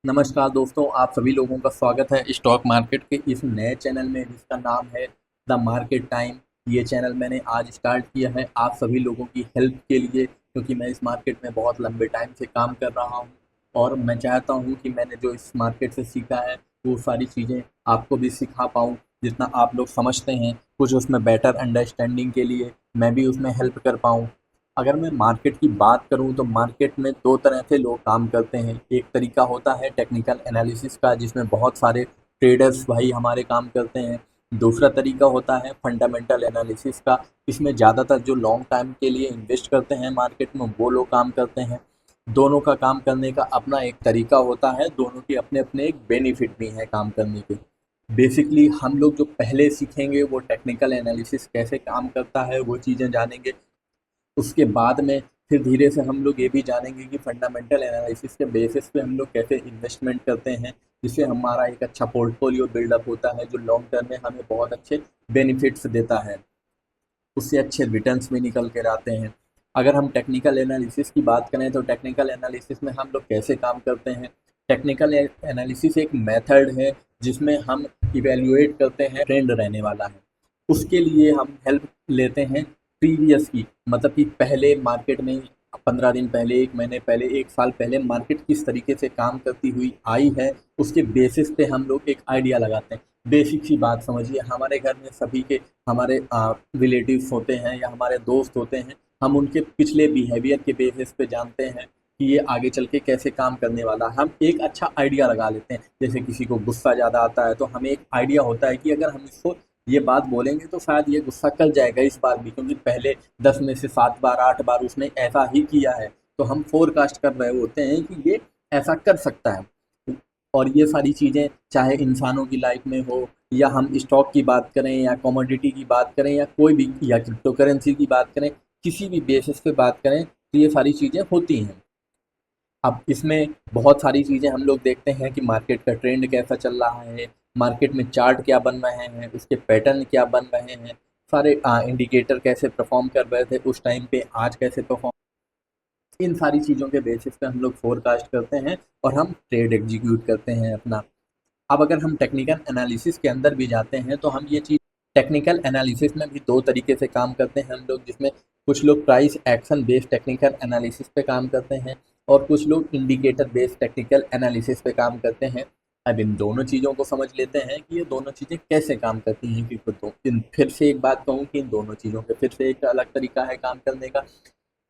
नमस्कार दोस्तों, आप सभी लोगों का स्वागत है स्टॉक मार्केट के इस नए चैनल में जिसका नाम है द मार्केट टाइम। ये चैनल मैंने आज स्टार्ट किया है आप सभी लोगों की हेल्प के लिए, क्योंकि मैं इस मार्केट में बहुत लंबे टाइम से काम कर रहा हूँ और मैं चाहता हूँ कि मैंने जो इस मार्केट से सीखा है वो सारी चीज़ें आपको भी सिखा पाऊँ। जितना आप लोग समझते हैं कुछ उसमें बेटर अंडरस्टैंडिंग के लिए मैं भी उसमें हेल्प कर पाऊँ। अगर मैं मार्केट की बात करूं तो मार्केट में दो तरह से लोग काम करते हैं। एक तरीका होता है टेक्निकल एनालिसिस का, जिसमें बहुत सारे ट्रेडर्स भाई हमारे काम करते हैं। दूसरा तरीका होता है फंडामेंटल एनालिसिस का। इसमें ज़्यादातर जो लॉन्ग टाइम के लिए इन्वेस्ट करते हैं मार्केट में वो लोग काम करते हैं। दोनों का काम करने का अपना एक तरीका होता है, दोनों के अपने अपने एक बेनिफिट भी हैं काम करने के। बेसिकली हम लोग जो पहले सीखेंगे वो टेक्निकल एनालिसिस कैसे काम करता है वो चीज़ें जानेंगे। उसके बाद में फिर धीरे से हम लोग ये भी जानेंगे कि फंडामेंटल एनालिसिस के बेसिस पे हम लोग कैसे इन्वेस्टमेंट करते हैं, जिससे हमारा एक अच्छा पोर्टफोलियो बिल्डअप होता है जो लॉन्ग टर्म में हमें बहुत अच्छे बेनिफिट्स देता है। उससे अच्छे रिटर्न्स भी निकल कर आते हैं। अगर हम टेक्निकल एनालिसिस की बात करें तो टेक्निकल एनालिसिस में हम लोग कैसे काम करते हैं। टेक्निकल एनालिसिस एक मेथड है जिसमें हम इवेल्युएट करते हैं ट्रेंड रहने वाला है। उसके लिए हम हेल्प लेते हैं प्रीवियस की, मतलब कि पहले मार्केट में 15 दिन पहले, 1 महीने पहले, 1 साल पहले मार्केट किस तरीके से काम करती हुई आई है, उसके बेसिस पे हम लोग एक आइडिया लगाते हैं। बेसिक सी बात समझिए, हमारे घर में सभी के हमारे रिलेटिव्स होते हैं या हमारे दोस्त होते हैं। हम उनके पिछले बिहेवियर के बेसिस पे जानते हैं कि ये आगे चल के कैसे काम करने वाला है। हम एक अच्छा आइडिया लगा लेते हैं। जैसे किसी को गुस्सा ज़्यादा आता है तो हमें एक आइडिया होता है कि अगर हम इसको ये बात बोलेंगे तो शायद ये गुस्सा कल जाएगा इस बार भी, क्योंकि पहले 10 में से 7 बार 8 बार उसने ऐसा ही किया है। तो हम फोरकास्ट कर रहे होते हैं कि ये ऐसा कर सकता है। और ये सारी चीज़ें चाहे इंसानों की लाइफ में हो, या हम स्टॉक की बात करें या कमोडिटी की बात करें या कोई भी, या क्रिप्टो करेंसी की बात करें, किसी भी बेसिस पे बात करें तो ये सारी चीज़ें होती हैं। अब इसमें बहुत सारी चीज़ें हम लोग देखते हैं कि मार्केट का ट्रेंड कैसा चल रहा है, मार्केट में चार्ट क्या बन रहे हैं, उसके पैटर्न क्या बन रहे हैं, सारे इंडिकेटर कैसे परफॉर्म कर रहे थे उस टाइम पे, आज कैसे परफॉर्म, इन सारी चीज़ों के बेसिस पे हम लोग फोरकास्ट करते हैं और हम ट्रेड एग्जीक्यूट करते हैं अपना। अब अगर हम टेक्निकल एनालिसिस के अंदर भी जाते हैं तो हम ये चीज़, टेक्निकल एनालिसिस में भी दो तरीके से काम करते हैं हम लोग, जिसमें कुछ लोग price action based technical analysis पे काम करते हैं और कुछ लोग इंडिकेटर बेस्ड टेक्निकल एनालिसिस पे काम करते हैं। अब इन दोनों चीज़ों को समझ लेते हैं कि ये दोनों चीज़ें कैसे काम करती हैं। कि फिर से एक बात कहूँ कि इन दोनों चीज़ों के फिर से एक अलग तरीका है काम करने का।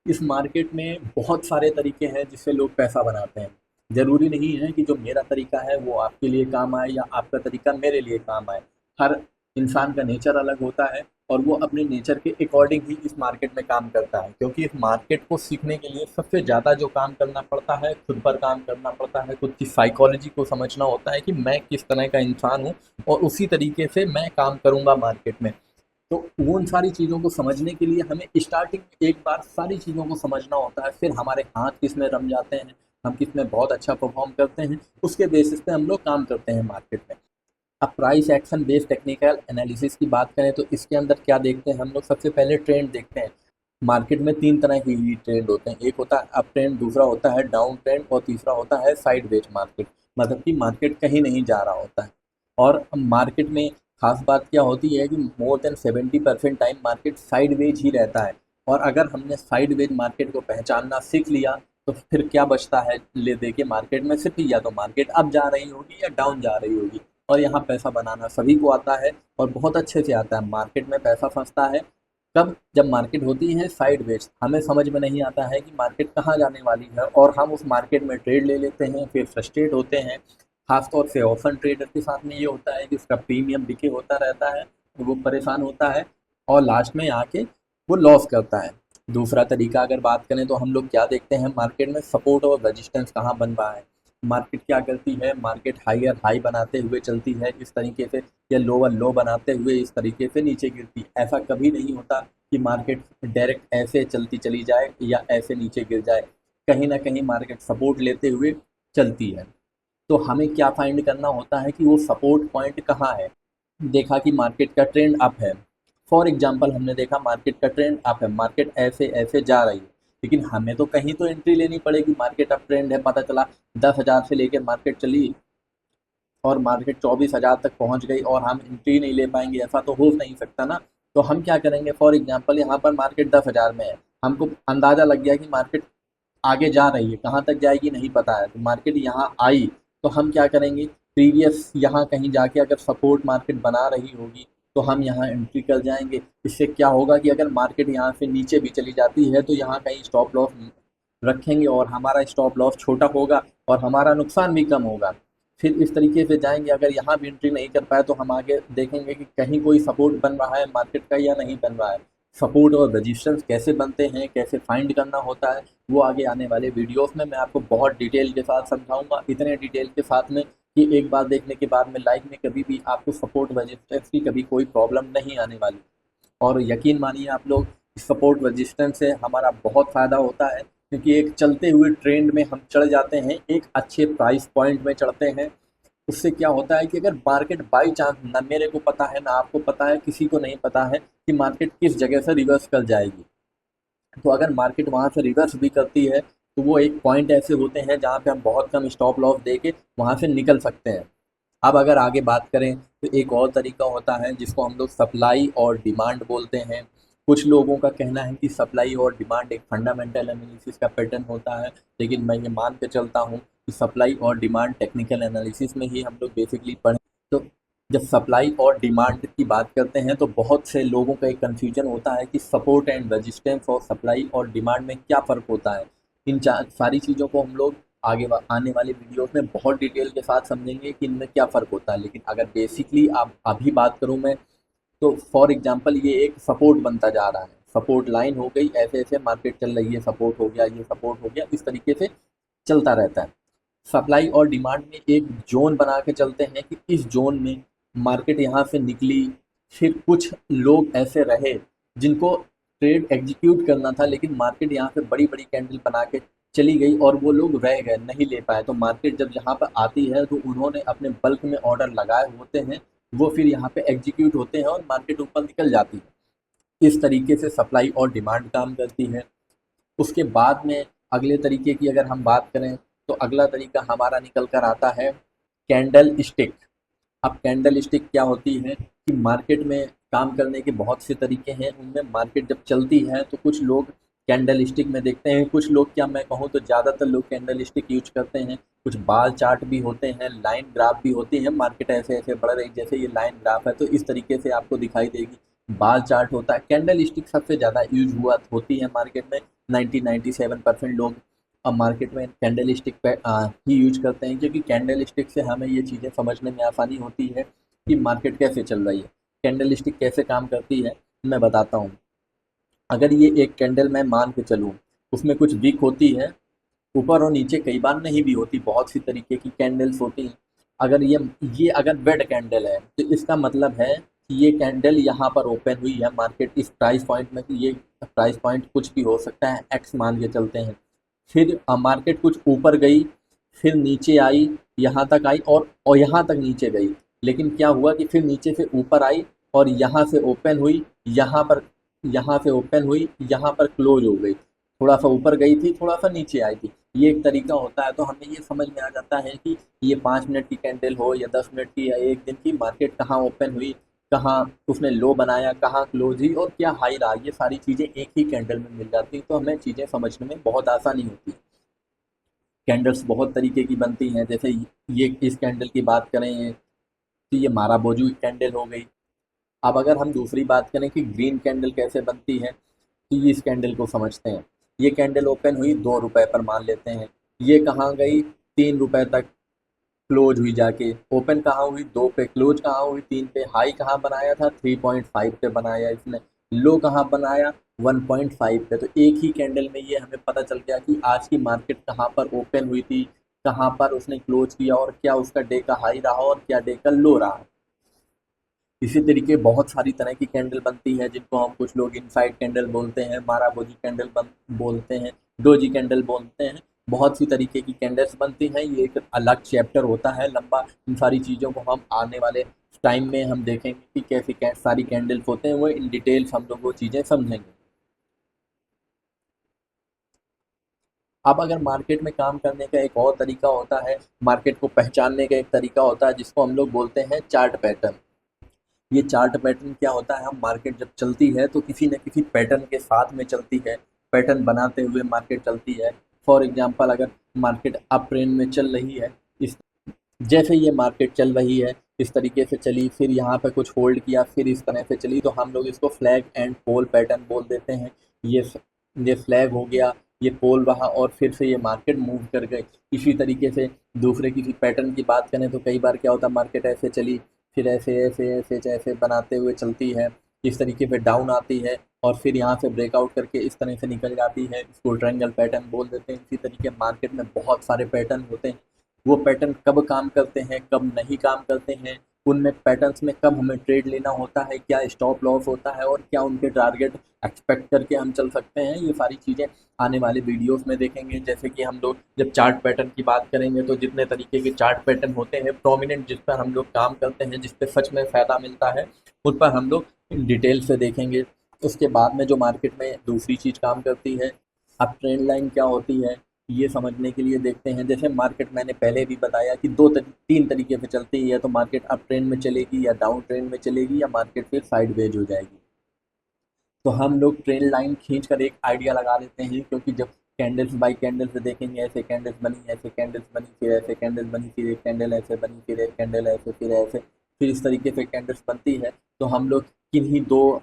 इस मार्केट में बहुत सारे तरीके हैं जिससे लोग पैसा बनाते हैं। ज़रूरी नहीं है कि जो मेरा तरीका है वो आपके लिए काम आए या आपका तरीका मेरे लिए काम आए। हर इंसान का नेचर अलग होता है और वो अपने नेचर के अकॉर्डिंग ही इस मार्केट में काम करता है, क्योंकि इस मार्केट को सीखने के लिए सबसे ज़्यादा जो काम करना पड़ता है, खुद पर काम करना पड़ता है, खुद की साइकोलॉजी को समझना होता है कि मैं किस तरह का इंसान हूँ और उसी तरीके से मैं काम करूँगा मार्केट में। तो उन सारी चीज़ों को समझने के लिए हमें स्टार्टिंग में एक बार सारी चीज़ों को समझना होता है, फिर हमारे हाथ किस में रम जाते हैं, हम किस में बहुत अच्छा परफॉर्म करते हैं, उसके बेसिस पे हम लोग काम करते हैं मार्केट में। अब price action based technical analysis की बात करें तो इसके अंदर क्या देखते हैं हम लोग, सबसे पहले ट्रेंड देखते हैं। मार्केट में 3 तरह की ही ट्रेंड होते हैं, एक होता है अप ट्रेंड, दूसरा होता है डाउन ट्रेंड और तीसरा होता है साइड वेज मार्केट। मतलब कि मार्केट कहीं नहीं जा रहा होता है। और मार्केट में खास बात क्या होती है कि more than 70% time market sideways ही रहता है। और अगर हमने साइडवेज मार्केट को पहचानना सीख लिया तो फिर क्या बचता है, ले दे के मार्केट में सिर्फ या तो मार्केट अप जा रही होगी या डाउन जा रही होगी। और यहाँ पैसा बनाना सभी को आता है और बहुत अच्छे से आता है। मार्केट में पैसा फंसता है कब, जब मार्केट होती है साइडवेज। हमें समझ में नहीं आता है कि मार्केट कहाँ जाने वाली है और हम उस मार्केट में ट्रेड ले लेते हैं, फिर फ्रस्ट्रेट होते हैं। खासतौर से ऑप्शन ट्रेडर के साथ में ये होता है कि उसका प्रीमियम डिके होता रहता है, वो परेशान होता है और लास्ट में आके वो लॉस करता है। दूसरा तरीका अगर बात करें तो हम लोग क्या देखते हैं, मार्केट में सपोर्ट और रजिस्टेंस कहाँ बन रहा है। मार्केट क्या करती है, मार्केट हायर हाई बनाते हुए चलती है इस तरीके से, या लोअर लो बनाते हुए इस तरीके से नीचे गिरती है। ऐसा कभी नहीं होता कि मार्केट डायरेक्ट ऐसे चलती चली जाए या ऐसे नीचे गिर जाए। कहीं ना कहीं मार्केट सपोर्ट लेते हुए चलती है। तो हमें क्या फाइंड करना होता है कि वो सपोर्ट पॉइंट कहाँ है। देखा कि मार्केट का ट्रेंड अप है, फॉर एग्जांपल हमने देखा मार्केट का ट्रेंड अप है, मार्केट ऐसे ऐसे जा रही है, लेकिन हमें तो कहीं तो एंट्री लेनी पड़ेगी। मार्केट अप ट्रेंड है, पता चला 10,000 से लेकर मार्केट चली और मार्केट 24,000 तक पहुंच गई और हम एंट्री नहीं ले पाएंगे, ऐसा तो हो नहीं सकता ना। तो हम क्या करेंगे, फॉर एग्जांपल यहाँ पर मार्केट 10,000 में है, हमको अंदाजा लग गया कि मार्केट आगे जा रही है, कहाँ तक जाएगी नहीं पता है, तो मार्केट यहाँ आई, तो हम क्या करेंगे, प्रीवियस यहाँ कहीं जाके अगर सपोर्ट मार्केट बना रही होगी तो हम यहाँ एंट्री कर जाएंगे। इससे क्या होगा कि अगर मार्केट यहाँ से नीचे भी चली जाती है तो यहाँ कहीं स्टॉप लॉस रखेंगे और हमारा स्टॉप लॉस छोटा होगा और हमारा नुकसान भी कम होगा। फिर इस तरीके से जाएंगे। अगर यहाँ भी एंट्री नहीं कर पाए तो हम आगे देखेंगे कि कहीं कोई सपोर्ट बन रहा है मार्केट का या नहीं बन रहा है। सपोर्ट और रेजिस्टेंस कैसे बनते हैं, कैसे फाइंड करना होता है, वो आगे आने वाले वीडियोस में मैं आपको बहुत डिटेल के साथ समझाऊंगा। इतने डिटेल के साथ में कि एक बार देखने के बाद में लाइफ में कभी भी आपको सपोर्ट रेजिस्टेंस की कभी कोई प्रॉब्लम नहीं आने वाली। और यकीन मानिए आप लोग, सपोर्ट रेजिस्टेंस से हमारा बहुत फ़ायदा होता है, क्योंकि एक चलते हुए ट्रेंड में हम चढ़ जाते हैं, एक अच्छे प्राइस पॉइंट में चढ़ते हैं। उससे क्या होता है कि अगर मार्केट बाई चांस, ना मेरे को पता है ना आपको पता है, किसी को नहीं पता है कि मार्केट किस जगह से रिवर्स कर जाएगी, तो अगर मार्केट वहाँ से रिवर्स भी करती है तो वो एक पॉइंट ऐसे होते हैं जहाँ पे हम बहुत कम स्टॉप लॉस दे के वहाँ से निकल सकते हैं। अब अगर आगे बात करें तो एक और तरीका होता है जिसको हम लोग सप्लाई और डिमांड बोलते हैं। कुछ लोगों का कहना है कि सप्लाई और डिमांड एक फंडामेंटल एनालिसिस का पैटर्न होता है, लेकिन मैं ये मान के चलता हूँ कि सप्लाई और डिमांड टेक्निकल एनालिसिस में ही हम लोग बेसिकली पढ़ें। तो जब सप्लाई और डिमांड की बात करते हैं तो बहुत से लोगों का एक कन्फ्यूजन होता है कि सपोर्ट एंड रेजिस्टेंस और सप्लाई और डिमांड में क्या फ़र्क होता है। इन सारी चीज़ों को हम लोग आगे आने वाले वीडियोस में बहुत डिटेल के साथ समझेंगे कि इनमें क्या फ़र्क होता है। लेकिन अगर बेसिकली आप अभी बात करूं मैं, तो फॉर एग्जांपल ये एक सपोर्ट बनता जा रहा है, सपोर्ट लाइन हो गई, ऐसे ऐसे मार्केट चल रही है, सपोर्ट हो गया, ये सपोर्ट हो गया, इस तरीके से चलता रहता है। सप्लाई और डिमांड में एक जोन बना के चलते हैं कि इस जोन में मार्केट यहाँ से निकली, फिर कुछ लोग ऐसे रहे जिनको ट्रेड एग्जीक्यूट करना था, लेकिन मार्केट यहाँ से बड़ी बड़ी कैंडल बना के चली गई और वो लोग रह गए, नहीं ले पाए। तो मार्केट जब यहाँ पर आती है तो उन्होंने अपने बल्क में ऑर्डर लगाए होते हैं, वो फिर यहाँ पे एग्जीक्यूट होते हैं और मार्केट ऊपर निकल जाती है। इस तरीके से सप्लाई और डिमांड काम करती है। उसके बाद में अगले तरीके की अगर हम बात करें तो अगला तरीका हमारा निकल कर आता है कैंडल स्टिक। अब कैंडल स्टिक क्या होती है कि मार्केट में काम करने के बहुत से तरीके हैं, उनमें मार्केट जब चलती है तो कुछ लोग कैंडल स्टिक में देखते हैं, कुछ लोग, क्या मैं कहूँ तो ज़्यादातर लोग कैंडल स्टिक यूज करते हैं। कुछ बाल चार्ट भी होते हैं, लाइन ग्राफ भी होती है। मार्केट ऐसे ऐसे बढ़ रही, जैसे ये लाइन ग्राफ है तो इस तरीके से आपको दिखाई देगी। बाल चार्ट होता है। कैंडल स्टिक सबसे ज़्यादा यूज हुआ होती है मार्केट में। 90-97% लोग अब मार्केट में कैंडल स्टिक पे ही यूज करते हैं, क्योंकि कैंडल स्टिक से हमें ये चीज़ें समझने में आसानी होती है कि मार्केट कैसे चल रही है, कैंडल स्टिक कैसे काम करती है। मैं बताता हूँ। अगर ये एक कैंडल मैं मान के चलूँ, उसमें कुछ वीक होती है, ऊपर और नीचे, कई बार नहीं भी होती, बहुत सी तरीके की कैंडल्स होती हैं। अगर ये अगर रेड कैंडल है तो इसका मतलब है कि ये कैंडल यहाँ पर ओपन हुई है मार्केट इस प्राइस पॉइंट में, कि ये प्राइस पॉइंट कुछ भी हो सकता है, एक्स मान के चलते हैं। फिर मार्केट कुछ ऊपर गई, फिर नीचे आई, यहाँ तक आई और यहाँ तक नीचे गई। लेकिन क्या हुआ कि फिर नीचे से ऊपर आई और यहाँ से ओपन हुई, यहाँ पर, यहाँ से ओपन हुई, यहाँ पर क्लोज हो गई। थोड़ा सा ऊपर गई थी, थोड़ा सा नीचे आई थी। ये एक तरीका होता है। तो हमें ये समझ में आ जाता है कि ये 5 मिनट की कैंडल हो या 10 मिनट की या एक दिन की, मार्केट कहाँ ओपन हुई, कहाँ उसने लो बनाया, कहाँ क्लोज हुई और क्या हाई रहा, ये सारी चीज़ें एक ही कैंडल में मिल जाती हैं। तो हमें चीज़ें समझने में बहुत आसानी होती है। कैंडल्स बहुत तरीके की बनती हैं, जैसे ये इस कैंडल की बात करें तो ये माराबोजू कैंडल हो गई। अब अगर हम दूसरी बात करें कि ग्रीन कैंडल कैसे बनती है, तो ये इस कैंडल को समझते हैं। ये कैंडल ओपन हुई 2 रुपए पर मान लेते हैं, ये कहाँ गई, 3 रुपए तक क्लोज हुई, जाके ओपन कहाँ हुई, 2 पे, क्लोज कहाँ हुई, 3 पे। हाई कहाँ बनाया था, 3.5 पे बनाया इसने। लो कहाँ बनाया, 1.5 पे। तो एक ही कैंडल में ये हमें पता चल गया कि आज की मार्केट कहाँ पर ओपन हुई थी, कहाँ पर उसने क्लोज किया और क्या उसका डे का हाई रहा और क्या डे का लो रहा। इसी तरीके बहुत सारी तरह की कैंडल बनती है, जिनको हम, कुछ लोग इनसाइड कैंडल बोलते हैं, माराबोजी कैंडल बोलते हैं, डोजी कैंडल बोलते हैं। बहुत सी तरीके की कैंडल्स बनती हैं। ये एक अलग चैप्टर होता है लंबा। इन सारी चीज़ों को हम आने वाले टाइम में हम देखेंगे कि कैसी सारी कैंडल्स होते हैं, वो इन डिटेल्स हम लोग वो चीज़ें समझेंगे। अब अगर मार्केट में काम करने का एक और तरीका होता है, मार्केट को पहचानने का एक तरीका होता है जिसको हम लोग बोलते हैं चार्ट पैटर्न। ये चार्ट पैटर्न क्या होता है, हम मार्केट जब चलती है तो किसी न किसी पैटर्न के साथ में चलती है, पैटर्न बनाते हुए मार्केट चलती है। फॉर एग्जांपल अगर मार्केट अप ट्रेंड में चल रही है, इस जैसे ये मार्केट चल रही है इस तरीके से चली, फिर यहाँ पे कुछ होल्ड किया, फिर इस तरह से चली, तो हम लोग इसको फ्लैग एंड पोल पैटर्न बोल देते हैं। ये ये फ्लैग हो गया, ये पोल रहा और फिर से ये मार्केट मूव कर गई। इसी तरीके से दूसरे किसी पैटर्न की बात करें तो कई बार क्या होता है, मार्केट ऐसे चली, फिर ऐसे ऐसे ऐसे ऐसे बनाते हुए चलती है, इस तरीके से डाउन आती है और फिर यहाँ से ब्रेकआउट करके इस तरह से निकल जाती है, इसको ट्रायंगल पैटर्न बोल देते हैं। इसी तरीके मार्केट में बहुत सारे पैटर्न होते हैं, वो पैटर्न कब काम करते हैं कब नहीं काम करते हैं, उनमें पैटर्न्स में कब हमें ट्रेड लेना होता है, क्या स्टॉप लॉस होता है और क्या उनके टारगेट एक्सपेक्ट करके हम चल सकते हैं, ये सारी चीज़ें आने वाले वीडियोस में देखेंगे। जैसे कि हम लोग जब चार्ट पैटर्न की बात करेंगे तो जितने तरीके के चार्ट पैटर्न होते हैं प्रोमिनेंट, जिस पर हम लोग काम करते हैं, जिस पर सच में फ़ायदा मिलता है, उन पर हम लोग डिटेल से देखेंगे। उसके बाद में जो मार्केट में दूसरी चीज़ काम करती है, अब ट्रेंड लाइन क्या होती है ये समझने के लिए देखते हैं। जैसे मार्केट मैंने पहले भी बताया कि तीन तरीके से चलती है, या तो मार्केट अप ट्रेंड में चलेगी या डाउन ट्रेंड में चलेगी या मार्केट फिर साइडवेज हो जाएगी। तो हम लोग ट्रेंड लाइन खींच कर एक आइडिया लगा लेते हैं, क्योंकि जब कैंडल्स बाई कैंडल से देखेंगे, ऐसे कैंडल्स बनी, ऐसे कैंडल्स बनी, फिर ऐसे कैंडल्स बनी, फिर एक कैंडल ऐसे बनी, फिर एक कैंडल ऐसे, फिर ऐसे, फिर इस तरीके से कैंडल्स बनती है, तो हम लोग किन्हीं दो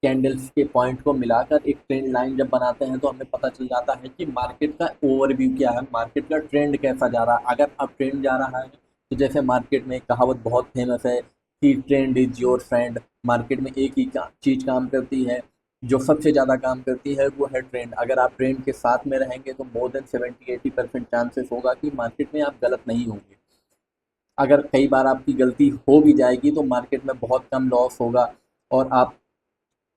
कैंडल्स के पॉइंट को मिलाकर एक ट्रेंड लाइन जब बनाते हैं तो हमें पता चल जाता है कि मार्केट का ओवरव्यू क्या है, मार्केट का ट्रेंड कैसा जा रहा है। अगर अब ट्रेंड जा रहा है तो जैसे मार्केट में एक कहावत बहुत फेमस है कि trend is your friend. Market में एक ही चीज़ काम करती है, जो सबसे ज़्यादा काम करती है वो है ट्रेंड। अगर आप ट्रेंड के साथ में रहेंगे तो मोर देन 70-80% चांसेस होगा कि मार्केट में आप गलत नहीं होंगे। अगर कई बार आपकी गलती हो भी जाएगी तो मार्केट में बहुत कम लॉस होगा और आप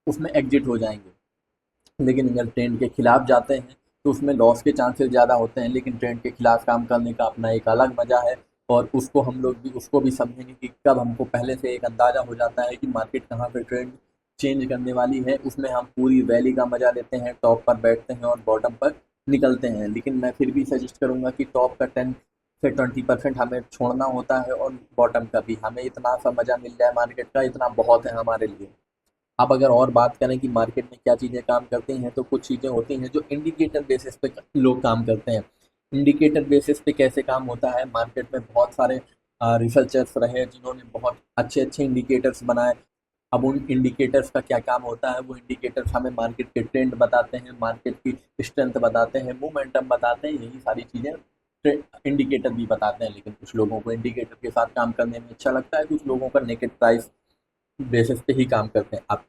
उसमें एग्जिट हो जाएंगे। लेकिन अगर ट्रेंड के खिलाफ जाते हैं तो उसमें लॉस के चांसेस ज़्यादा होते हैं, लेकिन ट्रेंड के खिलाफ काम करने का अपना एक अलग मज़ा है। और उसको हम लोग भी उसको भी समझेंगे कि कब हमको पहले से एक अंदाज़ा हो जाता है कि मार्केट कहाँ पे ट्रेंड चेंज करने वाली है, उसमें हम पूरी वैली का मज़ा लेते हैं, टॉप पर बैठते हैं और बॉटम पर निकलते हैं। लेकिन मैं फिर भी सजेस्ट करूँगा कि टॉप का 10 से 20% हमें छोड़ना होता है और बॉटम का भी। हमें इतना सा मज़ा मिल जाए मार्केट का, इतना बहुत है हमारे लिए। अब अगर और बात करें कि मार्केट में क्या चीज़ें काम करती हैं, तो कुछ चीज़ें होती हैं जो इंडिकेटर बेसिस पे लोग काम करते हैं। इंडिकेटर बेसिस पे कैसे काम होता है, मार्केट में बहुत सारे रिसर्चर्स रहे जिन्होंने बहुत अच्छे अच्छे इंडिकेटर्स बनाए। अब उन इंडिकेटर्स का क्या काम होता है, वो इंडिकेटर्स हमें मार्केट के ट्रेंड बताते हैं, मार्केट की स्ट्रेंथ बताते हैं, मोमेंटम बताते हैं, यही सारी चीज़ें इंडिकेटर भी बताते हैं। लेकिन कुछ लोगों को इंडिकेटर के साथ काम करने में अच्छा लगता है, कुछ लोगों का नेकेड प्राइस बेसिस पे ही काम करते हैं। अब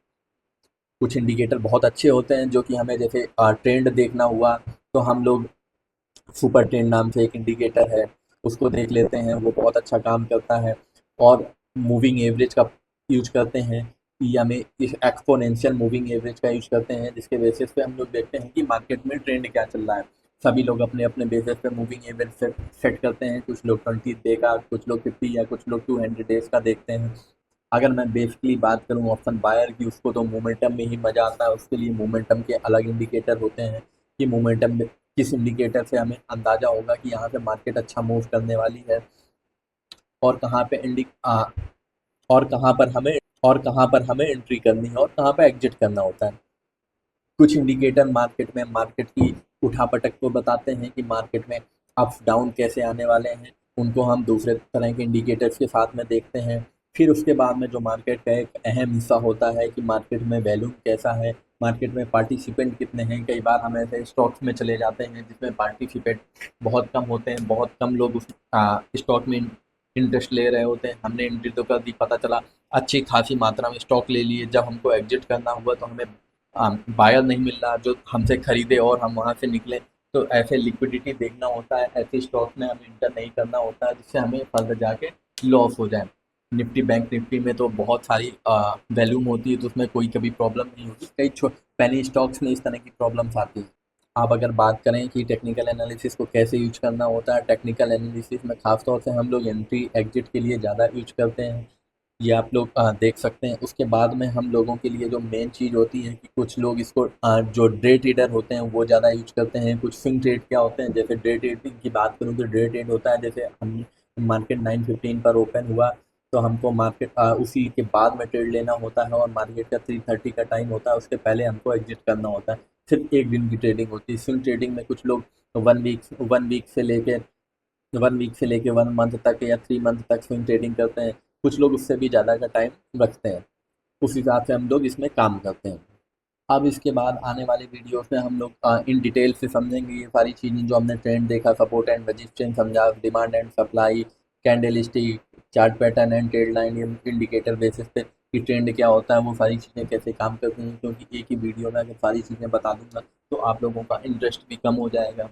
कुछ इंडिकेटर बहुत अच्छे होते हैं जो कि हमें, जैसे ट्रेंड देखना हुआ तो हम लोग सुपर ट्रेंड नाम से एक इंडिकेटर है, उसको देख लेते हैं, वो बहुत अच्छा काम करता है। और मूविंग एवरेज का यूज करते हैं, या में इस एक्सपोनेंशियल मूविंग एवरेज का यूज करते हैं, जिसके बेसिस पे हम लोग देखते हैं कि मार्केट में ट्रेंड क्या चल रहा है। सभी लोग अपने अपने बेसिस पे मूविंग एवरेज सेट करते हैं, कुछ लोग 20 डे का, कुछ लोग 50 या कुछ लोग 200 डेज का देखते हैं। अगर मैं बेसिकली बात करूँ ऑप्शन बायर की, उसको तो मोमेंटम में ही मज़ा आता है, उसके लिए मोमेंटम के अलग इंडिकेटर होते हैं कि मोमेंटम में किस इंडिकेटर से हमें अंदाज़ा होगा कि यहाँ से मार्केट अच्छा मूव करने वाली है, और कहाँ पे और कहाँ पर हमें एंट्री करनी है और कहाँ पे एग्जिट करना होता है। कुछ इंडिकेटर मार्केट में मार्केट की उठापटक को बताते हैं कि मार्केट में अप्स डाउन कैसे आने वाले हैं, उनको हम दूसरे तरह के इंडिकेटर्स के साथ में देखते हैं। फिर उसके बाद में जो मार्केट का एक अहम हिस्सा होता है कि मार्केट में वैल्यूम कैसा है, मार्केट में पार्टिसिपेंट कितने हैं। कई बार हम ऐसे स्टॉक्स में चले जाते हैं जिसमें पार्टिसिपेंट बहुत कम होते हैं, बहुत कम लोग उस स्टॉक में इंटरेस्ट ले रहे होते हैं। हमने एंट्री तो कर दी, पता चला अच्छी खासी मात्रा में स्टॉक ले लिए, जब हमको एग्जिट करना हुआ तो हमें बायर नहीं मिल रहा जो हमसे खरीदे और हम वहाँ से निकले। तो ऐसे लिक्विडिटी देखना होता है, ऐसे स्टॉक में हमें इंटर नहीं करना होता है जिससे हमें फर्दर जाके लॉस हो जाए। निफ्टी बैंक निफ्टी में तो बहुत सारी वैल्यूम होती है, तो उसमें कोई कभी प्रॉब्लम नहीं होती। पेनी स्टॉक्स में इस तरह की प्रॉब्लम्स आती है। आप अगर बात करें कि टेक्निकल एनालिसिस को कैसे यूज करना होता है, टेक्निकल एनालिसिस में खास तौर से हम लोग एंट्री एग्जिट के लिए ज़्यादा यूज करते हैं। ये आप लोग देख सकते हैं। उसके बाद में हम लोगों के लिए जो मेन चीज़ होती है कि कुछ लोग इसको जो डे ट्रेडर होते हैं वो ज़्यादा यूज करते हैं। कुछ स्विंग ट्रेड क्या होते हैं, जैसे डे ट्रेडिंग की बात करूँ तो डे ट्रेड होता है जैसे हम मार्केट 9:15 पर ओपन हुआ तो हमको मार्केट उसी के बाद में ट्रेड लेना होता है, और मार्केट का 3:30 का टाइम होता है, उसके पहले हमको एग्जिट करना होता है। सिर्फ एक दिन की ट्रेडिंग होती है। स्विंग ट्रेडिंग में कुछ लोग वन वीक से लेके 1 मंथ तक या 3 मंथ तक स्विंग ट्रेडिंग करते हैं। कुछ लोग उससे भी ज़्यादा का टाइम रखते हैं। उस हिसाब से हम लोग इसमें काम करते हैं। अब इसके बाद आने वाले वीडियोस में हम लोग इन डिटेल से समझेंगे ये सारी चीज़ें जो हमने ट्रेंड देखा, सपोर्ट एंड रेजिस्टेंस समझा, demand and supply, candle stick, chart pattern and trade line, indicator basis पे कि ट्रेंड क्या होता है, वो सारी चीज़ें कैसे काम करती हैं। क्योंकि एक ही वीडियो में अगर सारी चीज़ें बता दूंगा तो आप लोगों का इंटरेस्ट भी कम हो जाएगा।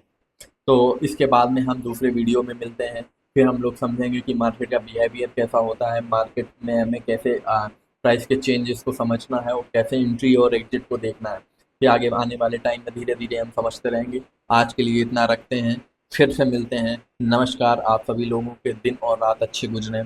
तो इसके बाद में हम दूसरे वीडियो में मिलते हैं। फिर हम लोग समझेंगे कि मार्केट का बिहेवियर कैसा होता है, मार्केट में हमें कैसे प्राइस के चेंजेस को समझना है और कैसे एंट्री और एग्जिट को देखना है। फिर आगे आने वाले टाइम में धीरे धीरे हम समझते रहेंगे। आज के लिए इतना रखते हैं, फिर से मिलते हैं। नमस्कार, आप सभी लोगों के दिन और रात अच्छे गुजरें।